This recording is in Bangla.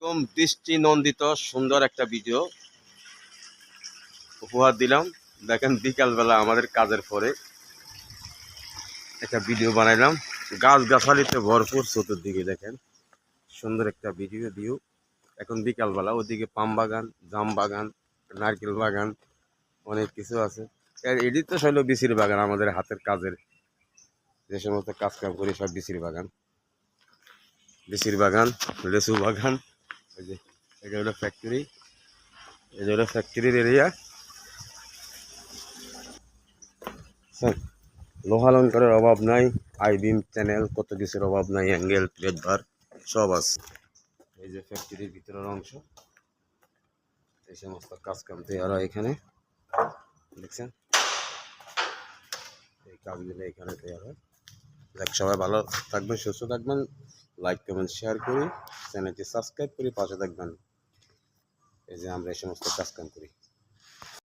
একদম দৃষ্টি নন্দিত সুন্দর একটা ভিডিও উপহার দিলাম। দেখেন বিকালবেলা আমাদের কাজের পরে একটা ভিডিও বানাইলাম, গাছ গাছালিতে ভরপুর চতুর্দিকে দেখেন সুন্দর একটা ভিউ। এখন বিকালবেলা ওদিকে পাম বাগান, জাম বাগান, নারকেল বাগান, অনেক কিছু আছে। এটি তো শৈল বিচির বাগান, আমাদের হাতের কাজের যে সমস্ত কাজ কাম করি সব বিচির বাগান, লেচু বাগান। ওই যে এটা হলো ফ্যাক্টরি, এটা হলো ফ্যাক্টরির এরিয়া। লোহালঙ্কারের অভাব নাই, আইবিম চ্যানেল কত কিছুর অভাব নাই, অ্যাঙ্গেল প্লেট বার সব আছে। এই যে ফ্যাক্টরির ভিতরের অংশ, এই সমস্ত কাজ কাম তৈরি হয় এখানে, দেখছেন এই কাজগুলো এখানে তৈরি হয়। দেখ সবাই ভালো থাকবেন, সুস্থ থাকবেন, লাইক কমেন্ট শেয়ার করি, চ্যানেলটি সাবস্ক্রাইব করি, পাশে থাকবেন। এই যে আমরা এই সমস্ত কাজ কাম করি।